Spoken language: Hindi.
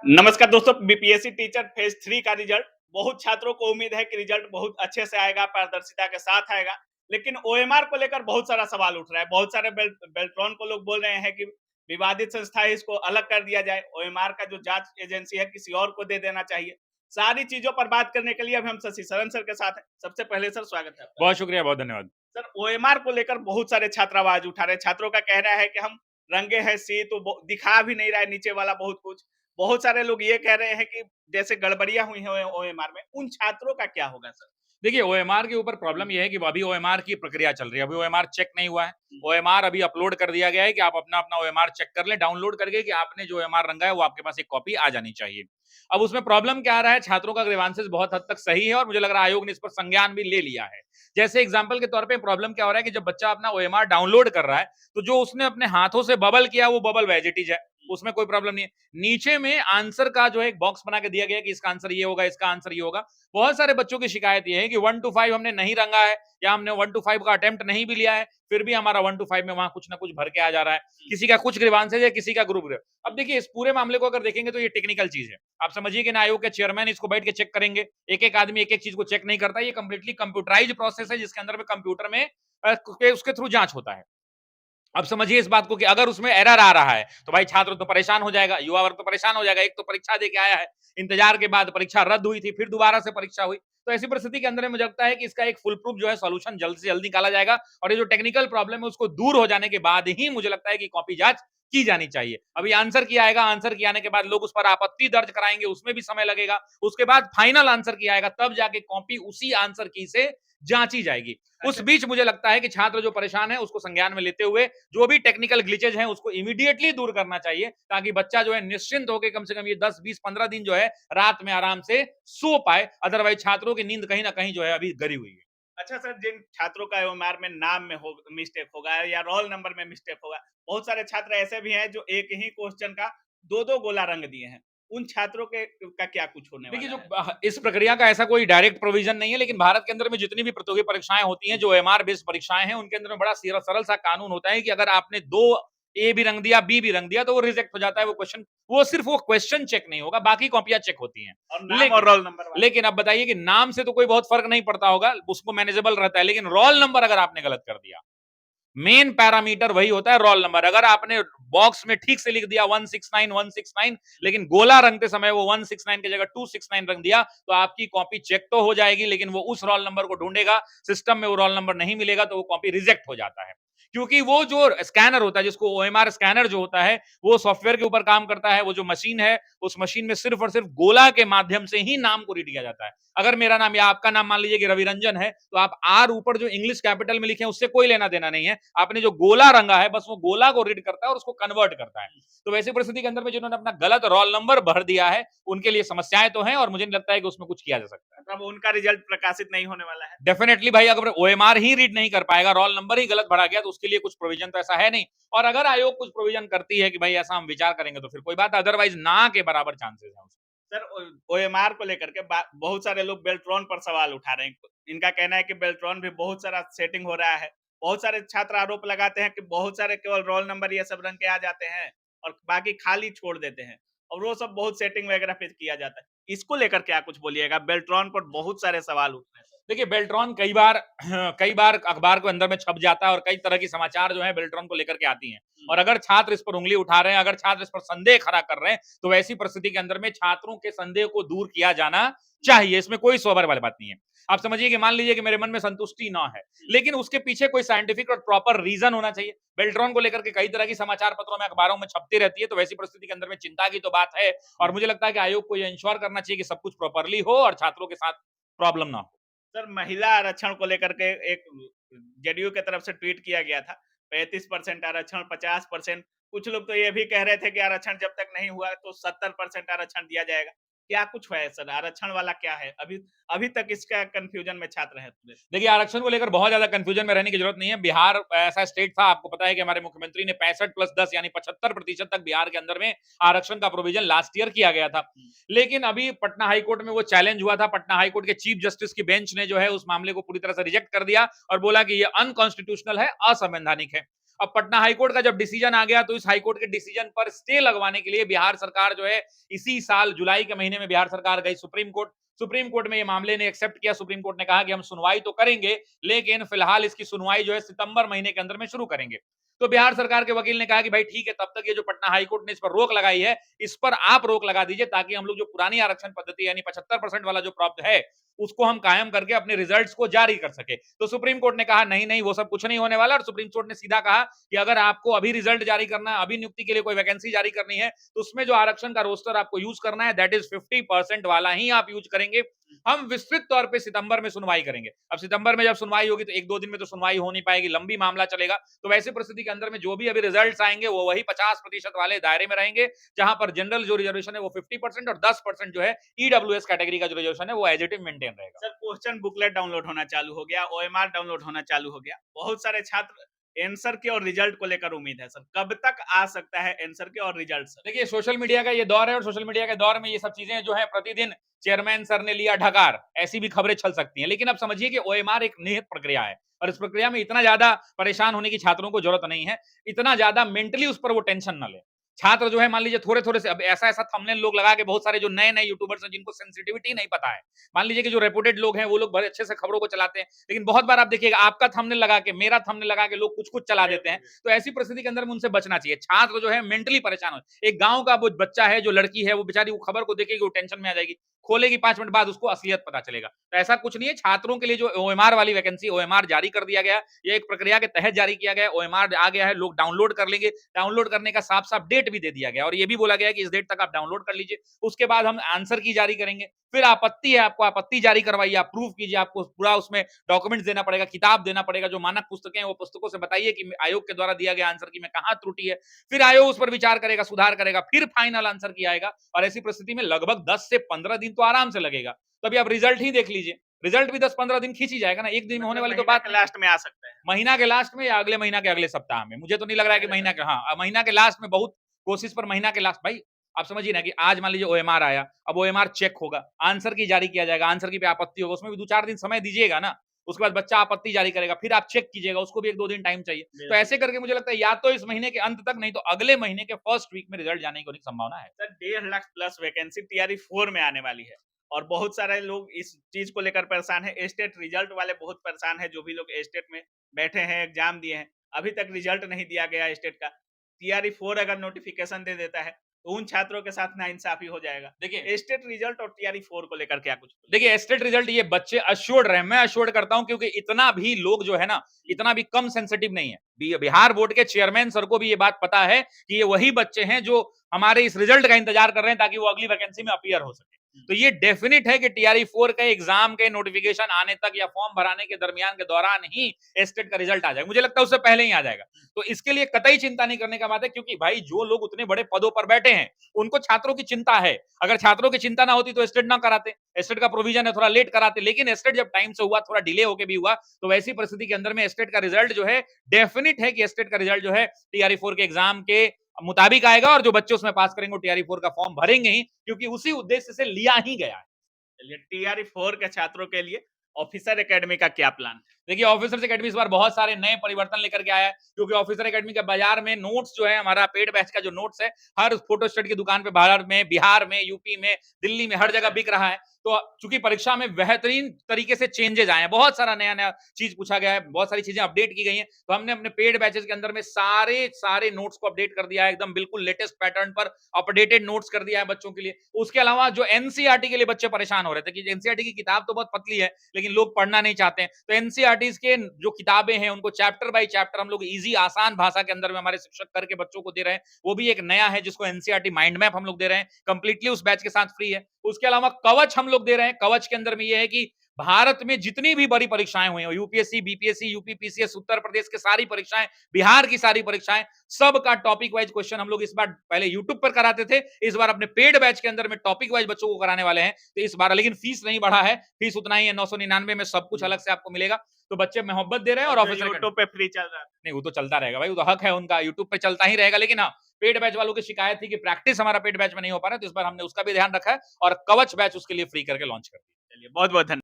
नमस्कार दोस्तों, बीपीएससी टीचर फेज 3 का रिजल्ट बहुत छात्रों को उम्मीद है कि रिजल्ट बहुत अच्छे से आएगा, पारदर्शिता के साथ आएगा। लेकिन ओएमआर को लेकर बहुत सारा सवाल उठ रहा है। बहुत सारे बेल्ट्रॉन को लोग बोल रहे हैं कि विवादित संस्था है, इसको अलग कर दिया जाए। ओएमआर का जो जांच एजेंसी है किसी और को दे देना चाहिए। सारी चीजों पर बात करने के लिए अभी हम शशि शरण सर के साथ हैं। सबसे पहले सर स्वागत है आपका। बहुत शुक्रिया, बहुत धन्यवाद। सर, ओएमआर को लेकर बहुत सारे छात्र आवाज उठा रहे हैं। छात्रों का कहना है कि हम रंगे हैं सी, तो दिखा भी नहीं रहा है नीचे वाला बहुत कुछ। बहुत सारे लोग ये कह रहे हैं कि जैसे गड़बड़ियां हुई हैं ओएमआर में, उन छात्रों का क्या होगा सर? देखिए, ओएमआर के ऊपर प्रॉब्लम ये है कि अभी ओएमआर की प्रक्रिया चल रही है, अभी ओएमआर चेक नहीं हुआ है। ओएमआर अभी अपलोड कर दिया गया है कि आप अपना ओएमआर चेक कर लें, डाउनलोड करके कि आपने जो ओएमआर रंगा है वो आपके पास एक कॉपी आ जानी चाहिए। अब उसमें प्रॉब्लम क्या आ रहा है, छात्रों का ग्रीवांसेस बहुत हद तक सही है और मुझे लग रहा है आयोग ने इस पर संज्ञान भी ले लिया है। जैसे एग्जाम्पल के तौर पे प्रॉब्लम क्या हो रहा है कि जब बच्चा अपना ओएमआर डाउनलोड कर रहा है, तो जो उसने अपने हाथों से बबल किया वो बबल एज इट इज है, उसमें कोई प्रॉब्लम नहीं है। नीचे में आंसर का जो है एक बॉक्स बना के दिया गया है कि इसका आंसर ये होगा, इसका आंसर ये होगा। बहुत सारे बच्चों की शिकायत ये है कि 1 to 5 हमने नहीं रंगा है या हमने 1 to 5 का अटेम्प्ट नहीं भी लिया है, फिर भी हमारा 1 to 5 में वहां कुछ ना कुछ भर के आ जा रहा है। किसी का कुछ ग्रीवांसेज है, किसी का ग्रुप। अब देखिए, इस पूरे मामले को अगर देखेंगे तो ये टेक्निकल चीज है। आप समझिए कि आयोग के चेयरमैन इसको बैठ के चेक करेंगे। एक एक आदमी एक एक चीज को चेक नहीं करता। ये कंप्लीटली कंप्यूटराइज प्रोसेस है जिसके अंदर में कंप्यूटर में उसके थ्रू जांच होता है। अब समझिए इस बात को कि अगर उसमें एरर आ रहा है तो भाई छात्र तो परेशान हो जाएगा, युवा वर्ग तो परेशान हो जाएगा। एक तो परीक्षा दे के आया है, इंतजार के बाद परीक्षा रद्द हुई थी, फिर दोबारा से परीक्षा हुई। तो ऐसी परिस्थिति के अंदर में मुझे लगता है कि इसका एक फुल प्रूफ जो है सॉल्यूशन जल्द से जल्द निकाला जाएगा और ये जो टेक्निकल प्रॉब्लम है उसको दूर हो जाने के बाद ही मुझे लगता है कि कॉपी जांच की जानी चाहिए। अभी आंसर की आएगा, आंसर की आने के बाद लोग उस पर आपत्ति दर्ज कराएंगे, उसमें भी समय लगेगा। उसके बाद फाइनल आंसर की आएगा, तब जाके कॉपी उसी आंसर की से जांची जाएगी। उस बीच मुझे लगता है कि छात्र जो परेशान है उसको संज्ञान में लेते हुए जो भी टेक्निकल ग्लिचेज हैं उसको इमीडिएटली दूर करना चाहिए, ताकि बच्चा जो है निश्चिंत होकर कम से कम ये 10 20 15 दिन जो है रात में आराम से सो पाए। अदरवाइज छात्रों की नींद कहीं ना कहीं जो है अभी गरी हुई है। अच्छा सर, जिन छात्रों का ओएमआर में नाम में हो मिस्टेक होगा या रोल नंबर में मिस्टेक होगा, बहुत सारे छात्र ऐसे भी हैं जो एक ही क्वेश्चन का दो-दो गोला रंग दिए हैं। उन छात्रों के का क्या कुछ होने देखिए, वाला जो है? इस प्रक्रिया का ऐसा कोई डायरेक्ट प्रोविजन नहीं है, लेकिन भारत के अंदर में जितनी भी प्रतियोगी परीक्षाएं होती हैं, जो एमआर बेस्ड परीक्षाएं हैं, उनके अंदर में बड़ा सरल सा कानून होता है कि अगर आपने दो ए भी रंग दिया, बी भी रंग दिया, तो वो रिजेक्ट हो जाता है। वो क्वेश्चन, वो सिर्फ वो क्वेश्चन चेक नहीं होगा, बाकी कॉपियां चेक होती हैं। और नाम और लेकिन रोल नंबर वाला? लेकिन अब बताइए कि नाम से तो कोई बहुत फर्क नहीं पड़ता होगा, उसको मैनेजेबल रहता है, लेकिन रोल नंबर अगर आपने गलत कर दिया, मेन पैरामीटर वही होता है रोल नंबर। अगर आपने बॉक्स में ठीक से लिख दिया 169 169, लेकिन गोला रंगते समय वो 169 की जगह 269 रंग दिया, तो आपकी कॉपी चेक तो हो जाएगी, लेकिन वो उस रोल नंबर को ढूंढेगा, सिस्टम में वो रोल नंबर नहीं मिलेगा, तो वो कॉपी रिजेक्ट हो जाता है। क्योंकि वो जो स्कैनर होता है, जिसको ओएमआर स्कैनर जो होता है, वो सॉफ्टवेयर के ऊपर काम करता है। वो जो मशीन है, उस मशीन में सिर्फ और सिर्फ गोला के माध्यम से ही नाम को रीड किया जाता है। अगर मेरा नाम या आपका नाम मान लीजिए कि रवि रंजन है, तो आप आर ऊपर जो इंग्लिश कैपिटल में लिखे हैं उससे कोई लेना देना नहीं है। आपने जो गोला रंगा है, बस वो गोला को रीड करता है और उसको कन्वर्ट करता है। तो वैसी परिस्थिति के अंदर में जिन्होंने अपना गलत रोल नंबर भर दिया है, उनके लिए समस्याएं तो हैं और मुझे नहीं लगता है कि उसमें कुछ किया जा सकता है। मतलब उनका रिजल्ट प्रकाशित नहीं होने वाला है? डेफिनेटली भाई, अगर ओएमआर ही रीड नहीं कर पाएगा, रोल नंबर ही गलत भरा गया, तो उसके लिए कुछ प्रोविजन तो ऐसा है नहीं। और अगर आयोग कुछ प्रोविजन करती है कि भाई ऐसा हम विचार करेंगे, तो फिर कोई बात, अदरवाइज ना के बराबर चांसेस है। सर, ओएमआर को लेकर के बहुत सारे लोग बेल्ट्रॉन पर सवाल उठा रहे हैं। इनका कहना है कि बेल्ट्रॉन भी बहुत सारा सेटिंग हो रहा है। बहुत सारे छात्र आरोप लगाते हैं कि बहुत सारे केवल रोल नंबर ये सब रंग के आ जाते हैं और बाकी खाली छोड़ देते हैं, और वो सब बहुत सेटिंग वगैरह पे किया जाता है। इसको लेकर क्या कुछ बोलिएगा? बेल्ट्रॉन पर बहुत सारे सवाल उठ रहे हैं। देखिए, बेल्ट्रॉन कई बार कई बार अखबार के अंदर में छप जाता है और कई तरह की समाचार जो है बेल्ट्रॉन को लेकर के आती हैं। और अगर छात्र इस पर उंगली उठा रहे हैं, अगर छात्र इस पर संदेह खड़ा कर रहे हैं, तो वैसी परिस्थिति के अंदर में छात्रों के संदेह को दूर किया जाना चाहिए। इसमें कोई सोबर वाली बात नहीं है। आप समझिए कि मान लीजिए कि मेरे मन में संतुष्टि ना है, लेकिन उसके पीछे कोई साइंटिफिक और प्रॉपर रीजन होना चाहिए। बेल्ट्रॉन को लेकर के कई तरह की समाचार पत्रों में, अखबारों में छपती रहती है, तो वैसी परिस्थिति के अंदर में चिंता की तो बात है। और मुझे लगता है कि आयोग को यह इंश्योर करना चाहिए कि सब कुछ प्रॉपरली हो और छात्रों के साथ प्रॉब्लम ना हो। सर, महिला आरक्षण को लेकर के एक जेडीयू की तरफ से ट्वीट किया गया था। 35% आरक्षण, 50%। कुछ लोग तो ये भी कह रहे थे कि आरक्षण जब तक नहीं हुआ तो 70% आरक्षण दिया जाएगा। क्या कुछ है सर? आरक्षण वाला क्या है? अभी अभी तक इसका कन्फ्यूजन में छात्र हैं पूरे। देखिए, आरक्षण को लेकर बहुत ज्यादा कंफ्यूजन में रहने की जरूरत नहीं है। बिहार ऐसा स्टेट था, आपको पता है कि हमारे मुख्यमंत्री ने 65+10 यानी 75% तक बिहार के अंदर में आरक्षण का प्रोविजन लास्ट ईयर किया गया था। लेकिन अभी पटना हाईकोर्ट में वो चैलेंज हुआ था। पटना हाईकोर्ट के चीफ जस्टिस की बेंच ने जो है उस मामले को पूरी तरह से रिजेक्ट कर दिया और बोला कि ये अनकॉन्स्टिट्यूशनल है, असंवैधानिक है। अब पटना हाईकोर्ट का जब डिसीजन आ गया तो इस हाईकोर्ट के डिसीजन पर स्टे लगवाने के लिए बिहार सरकार जो है इसी साल जुलाई के महीने में बिहार सरकार गई सुप्रीम कोर्ट में ये मामले ने एक्सेप्ट किया। सुप्रीम कोर्ट ने कहा कि हम सुनवाई तो करेंगे, लेकिन फिलहाल इसकी सुनवाई जो है सितंबर महीने के अंदर में शुरू करेंगे। तो बिहार सरकार के वकील ने कहा कि भाई ठीक है, तब तक ये जो पटना हाईकोर्ट ने इस पर रोक लगाई है, इस पर आप रोक लगा दीजिए, ताकि हम लोग जो पुरानी आरक्षण पद्धति यानी 75% वाला जो प्रावधान है उसको हम कायम करके अपने रिजल्ट्स को जारी कर सके। तो सुप्रीम कोर्ट ने कहा नहीं नहीं, वो सब कुछ नहीं होने वाला। और सुप्रीम कोर्ट ने सीधा कहा कि अगर आपको अभी रिजल्ट जारी करना है, अभी नियुक्ति के लिए कोई वैकेंसी जारी करनी है, तो उसमें जो आरक्षण का रोस्टर आपको यूज करना है दैट इज 50% वाला ही आप यूज करेंगे। हम विस्तृत तौर पे सितंबर में सुनवाई करेंगे। अब सितंबर में जब सुनवाई होगी तो 1-2 दिन में तो सुनवाई हो नहीं पाएगी, लंबी मामला चलेगा। तो वैसी परिस्थिति के अंदर में जो भी अभी रिजल्ट्स आएंगे वो वही 50% वाले दायरे में रहेंगे, जहां पर जनरल जो रिजर्वेशन है वो 50% और 10% जो है ईडब्ल्यूएस कैटेगरी का जो रिजर्वेशन है वो एज इट इज मेंटेन रहेगा। सर क्वेश्चन बुकलेट डाउनलोड होना चालू हो गया, ओएमआर डाउनलोड होना चालू हो गया, बहुत सारे छात्र आंसर के और रिजल्ट को लेकर उम्मीद है। सर कब तक आ सकता है आंसर के और रिजल्ट? सर देखिए, सोशल मीडिया का ये दौर है और सोशल मीडिया के दौर में ये सब चीजें जो है प्रतिदिन चेयरमैन सर ने लिया ढकार, ऐसी भी खबरें चल सकती हैं। लेकिन अब समझिए कि ओएमआर एक निहित प्रक्रिया है और इस प्रक्रिया में इतना ज्यादा परेशान होने की छात्रों को जरूरत नहीं है, इतना ज्यादा मेंटली उस पर वो टेंशन ना ले। छात्र जो है मान लीजिए थोड़े थोड़े से, अब ऐसा ऐसा थंबनेल लोग लगा के, बहुत सारे जो नए नए यूट्यूबर्स हैं जिनको सेंसिटिविटी नहीं पता है, मान लीजिए कि जो रेपुटेड लोग हैं वो लोग बड़े अच्छे से खबरों को चलाते हैं, लेकिन बहुत बार आप देखिएगा आपका थंबनेल लगा के, मेरा थंबनेल लगा के लोग कुछ कुछ चला देते हैं। तो ऐसी परिस्थिति के अंदर में उनसे बचना चाहिए। छात्र जो है मेंटली परेशान हो, एक गांव का वो बच्चा है, जो लड़की है, वो बेचारी वो खबर को देखेगी, वो टेंशन में आ जाएगी, खोलेगी 5 मिनट बाद उसको असलियत पता चलेगा। तो ऐसा कुछ नहीं है। छात्रों के लिए जो ओएमआर वाली वैकेंसी, ओएमआर जारी कर दिया गया, ये एक प्रक्रिया के तहत जारी किया गया, ओएमआर आ गया है, लोग डाउनलोड कर लेंगे। डाउनलोड करने का साफ साफ डेट भी दे दिया गया और ये भी बोला गया है कि इस डेट तक आप डाउनलोड कर लीजिए, उसके बाद हम आंसर की जारी करेंगे। फिर आपत्ति है, आपको आपत्ति जारी करवाइए, आप प्रूफ कीजिए, आपको पूरा उसमें डॉक्यूमेंट्स देना पड़ेगा, किताब देना पड़ेगा, जो मानक पुस्तकें हैं वो पुस्तकों से बताइए कि आयोग के द्वारा दिया गया आंसर की में कहां त्रुटि है। फिर आयोग उस पर विचार करेगा, सुधार करेगा, फिर फाइनल आंसर की आएगा। और ऐसी परिस्थिति में लगभग 10 से 15 दिन तो आराम से लगेगा। तो अभी आप रिजल्ट ही देख लीजिए, रिजल्ट भी 10-15 दिन खींच ही जाएगा ना, एक दिन में होने वाली तो बात लास्ट में आ सकता है, महीना के लास्ट में या अगले महीना के अगले सप्ताह में। मुझे तो नहीं लग रहा है कि महीना के, हाँ महीना के लास्ट में, बहुत कोशिश पर महीना के लास्ट। भाई आप समझिए ना कि आज मान लीजिए ओएमआर आया, अब ओएमआर चेक होगा, आंसर की जारी किया जाएगा, आंसर की पे आपत्ति होगा, उसमें भी 2-4 दिन समय दीजिएगा ना। उसके बाद बच्चा आपत्ति जारी करेगा, फिर आप चेक कीजिएगा, उसको भी 1-2 दिन टाइम चाहिए। तो ऐसे करके मुझे लगता है या तो इस महीने के अंत तक, नहीं तो अगले महीने के फर्स्ट वीक में रिजल्ट जाने की संभावना है। Sir 1.5 lakh plus vacancy TRE 4 में आने वाली है और बहुत सारे लोग इस चीज को लेकर परेशान है। स्टेट रिजल्ट वाले बहुत परेशान है, जो भी लोग स्टेट में बैठे हैं, एग्जाम दिए हैं, अभी तक रिजल्ट नहीं दिया गया स्टेट का। टीआरई 4 अगर नोटिफिकेशन दे देता है तो उन छात्रों के साथ नाइंसाफी हो जाएगा। देखिए स्टेट रिजल्ट और टीआरई 4 को लेकर क्या कुछ? देखिए स्टेट रिजल्ट ये बच्चे अश्योर्ड रहे, मैं अश्योर्ड करता हूं, क्योंकि इतना भी लोग जो है ना, इतना भी कम सेंसिटिव नहीं है। बिहार बोर्ड के चेयरमैन सर को भी ये बात पता है कि ये वही बच्चे हैं जो हमारे इस रिजल्ट का इंतजार कर रहे हैं ताकि वो अगली वैकेंसी में अपीयर हो सके। तो ये डेफिनेट है कि टीआरई 4 के एग्जाम के नोटिफिकेशन आने तक या फॉर्म भराने के दरमियान के दौरान ही स्टेट का रिजल्ट आ जाएगा। मुझे लगता है उससे पहले ही आ जाएगा। तो इसके लिए कतई चिंता नहीं करने का बात है, क्योंकि भाई जो लोग उतने बड़े पदों पर बैठे हैं उनको छात्रों की चिंता है। अगर छात्रों की चिंता ना होती तो स्टेट ना कराते, स्टेट का प्रोविजन है थोड़ा लेट कराते, लेकिन स्टेट जब टाइम से हुआ, थोड़ा डिले होकर भी हुआ, तो वैसी परिस्थिति के अंदर में स्टेट का रिजल्ट जो है, डेफिनेट है कि स्टेट का रिजल्ट जो है टीआरई 4 के एग्जाम के मुताबिक आएगा और जो बच्चे उसमें पास करेंगे टीआरई 4 का फॉर्म भरेंगे ही, क्योंकि उसी उद्देश्य से लिया ही गया है। चलिए टीआरई 4 के छात्रों के लिए ऑफिसर एकेडमी का क्या प्लान? देखिए ऑफिसर्स एकेडमी इस बार बहुत सारे नए परिवर्तन लेकर के आया है, क्योंकि ऑफिसर एकेडमी के बाजार में नोट्स जो है, हमारा पेड बैच का जो नोट्स है, हर फोटो स्टेट की दुकान पे भारत में, बिहार में, यूपी में, दिल्ली में, हर जगह बिक रहा है। तो चूंकि परीक्षा में बेहतरीन तरीके से चेंजेस आए हैं, बहुत सारा नया नया चीज पूछा गया है, बहुत सारी चीजें अपडेट की गई हैं, तो हमने अपने पेड बैचेस के अंदर में सारे नोट्स को अपडेट कर दिया है, एकदम बिल्कुल लेटेस्ट पैटर्न पर अपडेटेड नोट्स कर दिया है बच्चों के लिए। उसके अलावा जो एनसीईआरटी के लिए बच्चे परेशान हो रहे थे कि एनसीईआरटी की किताब तो बहुत पतली है लेकिन लोग पढ़ना नहीं चाहते हैं, तो एनसीईआरटी के जो किताबें हैं उनको चैप्टर बाय चैप्टर हम लोग इजी आसान भाषा के अंदर में हमारे शिक्षक करके बच्चों को दे रहे हैं। वो भी एक नया है जिसको एनसीईआरटी माइंड मैप हम लोग दे रहे हैं, कंप्लीटली उस बैच के साथ फ्री है। उसके अलावा कवच हम लोग दे रहे हैं। कवच के अंदर में ये है कि भारत में जितनी भी बड़ी परीक्षाएं हुई हैं, UPSC, BPSC, UPPCS, Uttar Pradesh के सारी परीक्षाएं, बिहार की सारी परीक्षाएं, सब का टॉपिक वाइज क्वेश्चन हम लोग इस बार पहले यूट्यूब पर कराते थे, इस बार अपने पेड बैच के अंदर में टॉपिक वाइज बच्चों को कराने वाले हैं। तो इस बार लेकिन फीस नहीं बढ़ा है, फीस उतना ही है, 999 में सब कुछ अलग से आपको मिलेगा। तो बच्चे मोहब्बत दे रहे हैं और ऑफिसर यूट्यूब पे फ्री चल रहा है। नहीं, वो तो चलता रहेगा भाई, वो तो हक है उनका, यूट्यूब पे चलता ही रहेगा। लेकिन हाँ, पेड बैच वालों की शिकायत थी कि प्रैक्टिस हमारा पेड बैच में नहीं हो पा रहा है, तो इस बार हमने उसका भी ध्यान रखा है और कवच बैच उसके लिए फ्री करके लॉन्च कर दिया। चलिए बहुत बहुत धन्यवाद।